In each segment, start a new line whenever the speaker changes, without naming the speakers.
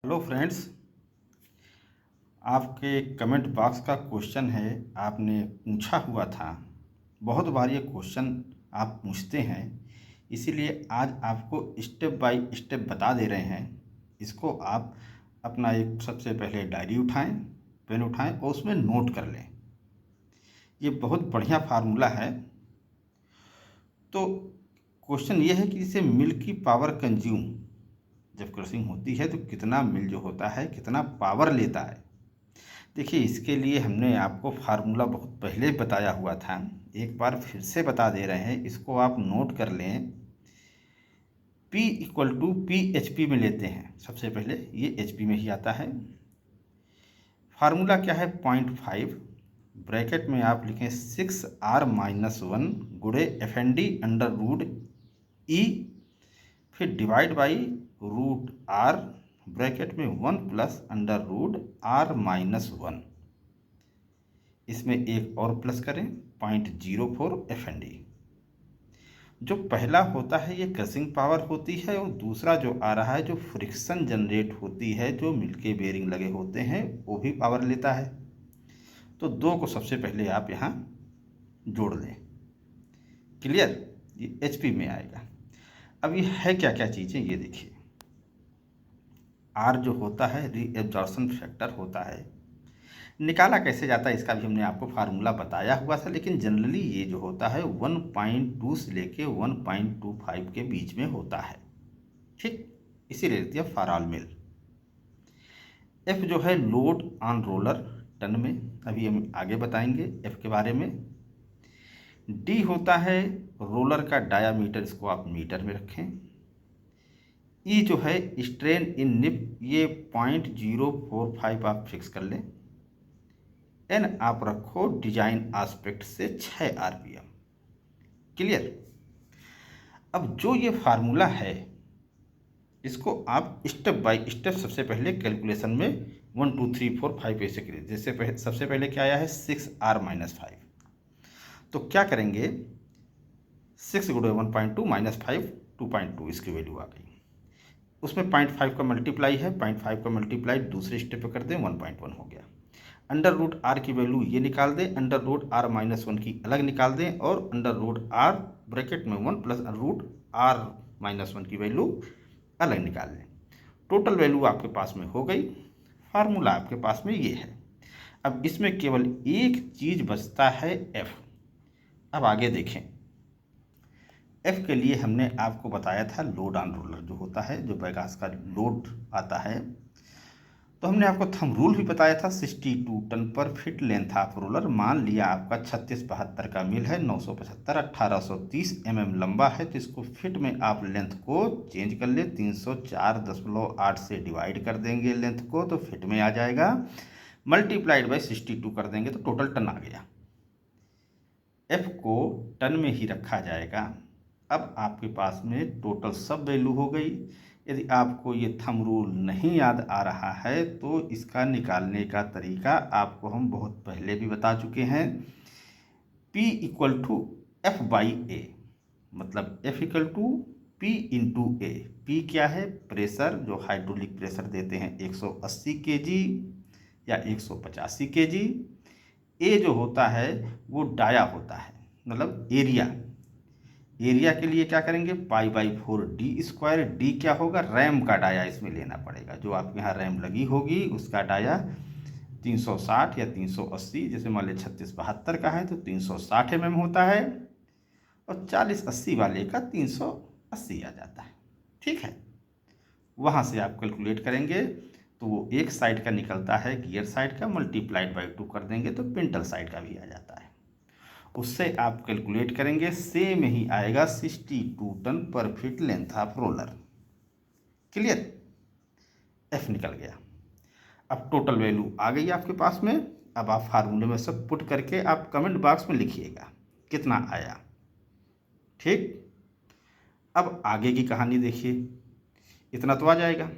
Hello friends, आपके comment box का question है। आपने पूछा हुआ था। बहुत बार ये क्वेश्चन आप पूछते हैं, इसीलिए आज आपको स्टेप बाय स्टेप बता दे रहे हैं। इसको आप अपना एक सबसे पहले डायरी उठाएं, पेन उठाएं और उसमें नोट कर लें। ये बहुत बढ़िया फार्मूला है। तो क्वेश्चन ये है कि इसे मिल की पावर कंज्यूम जब क्रशिंग होती है तो कितना मिल जो होता है, कितना पावर लेता है। देखिए, इसके लिए हमने आपको फार्मूला बहुत पहले बताया हुआ था। एक बार फिर से बता दे रहे हैं, इसको आप नोट कर लें। P equal to P H P में लेते हैं। सबसे पहले ये एच पी में ही आता है। फार्मूला क्या है? 0.5 ब्रैकेट में आप लिखें 6R-1 गुणे FND अंडर रूट ई, फिर divide by root R bracket में 1 प्लस अंडर रूट R-1। इसमें एक और प्लस करें 0.04 FND। जो पहला होता है ये क्रशिंग पावर होती है, और दूसरा जो आ रहा है जो फ्रिक्शन जनरेट होती है, जो मिलके बेरिंग लगे होते हैं, वो भी पावर लेता है। तो दो को सबसे पहले आप यहाँ जोड़ लें। क्लियर? ये एचपी में आएगा। अब ये है क्या क्या चीज़ें, ये देखिए। आर जो होता है रीएब्जॉर्प्शन फैक्टर होता है। निकाला कैसे जाता है इसका भी हमने आपको फार्मूला बताया हुआ था, लेकिन जनरली ये जो होता है 1.2 से लेके 1.25 के बीच में होता है। ठीक, इसी रहती है फॉर ऑल मिल। एफ जो है लोड ऑन रोलर टन में, अभी हम आगे बताएंगे एफ के बारे में। डी होता है रोलर का डायामीटर, इसको आप मीटर में रखें। ई जो है स्ट्रेन इन निप, ये 0.045 आप फिक्स कर लें। एन आप रखो डिजाइन एस्पेक्ट से 6 RPM। क्लियर? अब जो ये फार्मूला है, इसको आप स्टेप बाय स्टेप सबसे पहले कैलकुलेशन में 1 2 3 4 5 ऐसे करिए। जैसे सबसे पहले क्या आया है 6R-5। तो क्या करेंगे, 6 गुणे 1.2 माइनस 5 2.2, इसकी वैल्यू आ गई। उसमें 0.5 का मल्टीप्लाई है, 0.5 का मल्टीप्लाई दूसरे स्टेप पे कर दें, 1.1 हो गया। अंडर रूट आर की वैल्यू ये निकाल दें, अंडर रूट R-1 की अलग निकाल दें, और अंडर रूट आर ब्रैकेट में 1 प्लस रूट R-1 की वैल्यू अलग निकाल लें। टोटल वैल्यू आपके पास में हो गई। फार्मूला आपके पास में ये है। अब इसमें केवल एक चीज बचता है, एफ। अब आगे देखें। एफ के लिए हमने आपको बताया था लोड ऑन रोलर जो होता है, जो बैगास का लोड आता है, तो हमने आपको थंब रूल भी बताया था। 62 टन पर फिट लेंथ ऑफ रोलर। मान लिया आपका 3672 का मिल है, 975 1830 लंबा है, तो इसको फिट में आप लेंथ को चेंज कर ले, 304.8 से डिवाइड कर देंगे लेंथ को, तो फिट में आ जाएगा। मल्टीप्लाइड बाई 62 कर देंगे तो टोटल टन आ गया। एफ को टन में ही रखा जाएगा। अब आपके पास में टोटल सब वैल्यू हो गई। यदि आपको ये थंब रूल नहीं याद आ रहा है तो इसका निकालने का तरीका आपको हम बहुत पहले भी बता चुके हैं। P equal to F by A, मतलब F equal to P into A. P क्या है? प्रेशर, जो हाइड्रोलिक प्रेशर देते हैं 180 kg या 185 kg। ए जो होता है वो डाया होता है, मतलब एरिया। एरिया के लिए क्या करेंगे, π/4d²। डी क्या होगा? रैम का डाया इसमें लेना पड़ेगा। जो आपके यहाँ रैम लगी होगी उसका डाया 360 या 380, जैसे मान लीजिए 3672 का है तो 360 होता है, और 4080 वाले का 380 आ जाता है। ठीक है, वहाँ से आप कैलकुलेट करेंगे तो वो एक साइड का निकलता है, गियर साइड का, मल्टीप्लाइड बाई 2 कर देंगे तो पिंटल साइड का भी आ जाता है। उससे आप कैलकुलेट करेंगे, सेम ही आएगा 62 टन पर feet length of roller. Clear? F निकल गया। अब टोटल वैल्यू आ गई आपके पास में। अब आप फार्मूले में सब पुट करके आप कमेंट बॉक्स में लिखिएगा कितना आया। ठीक, अब आगे की कहानी देखिए। इतना तो आ जाएगा।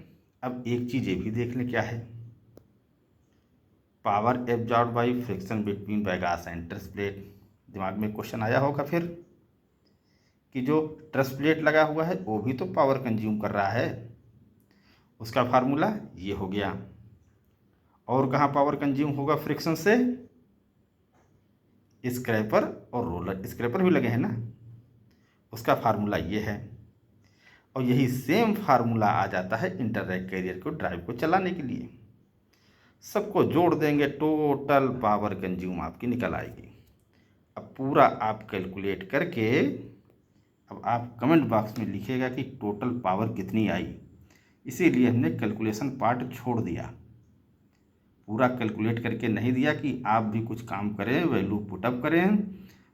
अब एक चीज़ ये भी देख लें, क्या है? Power absorb by friction between Baigas and truss plate. दिमाग में क्वेश्चन आया होगा फिर कि जो ट्रस प्लेट लगा हुआ है वो भी तो पावर कंज्यूम कर रहा है। उसका फार्मूला ये हो गया। और कहाँ पावर कंज्यूम होगा फ्रिक्शन से? स्क्रैपर और रोलर, स्क्रैपर भी लगे हैं ना, उसका फार्मूला ये है। और यही सेम फार्मूला आ जाता है इंटरलैक कैरियर को ड्राइव को चलाने के लिए। सबको जोड़ देंगे, टोटल पावर कंज्यूम आपकी निकल आएगी। अब पूरा आप कैलकुलेट करके अब आप कमेंट बॉक्स में लिखिएगा कि टोटल पावर कितनी आई। इसीलिए हमने कैलकुलेशन पार्ट छोड़ दिया, पूरा कैलकुलेट करके नहीं दिया कि आप भी कुछ काम करें, वैल्यू पुटअप करें।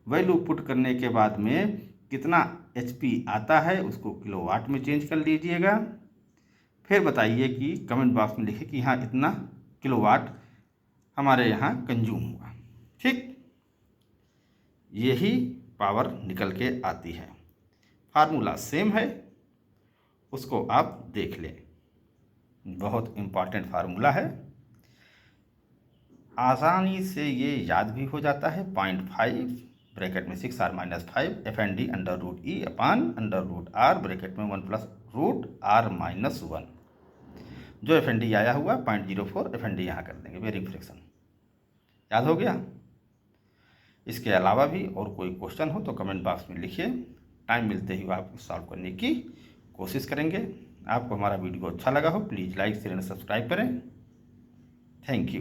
वैल्यू पुट करने के बाद में कितना HP आता है उसको किलोवाट में चेंज कर लीजिएगा। फिर बताइए कि कमेंट बॉक्स में लिखिए कि हाँ इतना किलोवाट हमारे यहाँ कंज्यूम हुआ। ठीक, यही पावर निकल के आती है। फार्मूला सेम है, उसको आप देख लें, बहुत इम्पॉर्टेंट फार्मूला है, आसानी से ये याद भी हो जाता है। 0.5 ब्रैकेट में 6r-5 FND √E अपान √R ब्रैकेट में 1 + √R-1। जो FND आया हुआ 0.04 FND यहाँ कर देंगे, बेरिंग फ्रिक्शन। याद हो गया? इसके अलावा भी और कोई क्वेश्चन हो तो कमेंट बॉक्स में लिखिए, टाइम मिलते ही आप सॉल्व करने की कोशिश करेंगे। आपको हमारा वीडियो अच्छा लगा हो please like share and subscribe करें। Thank you.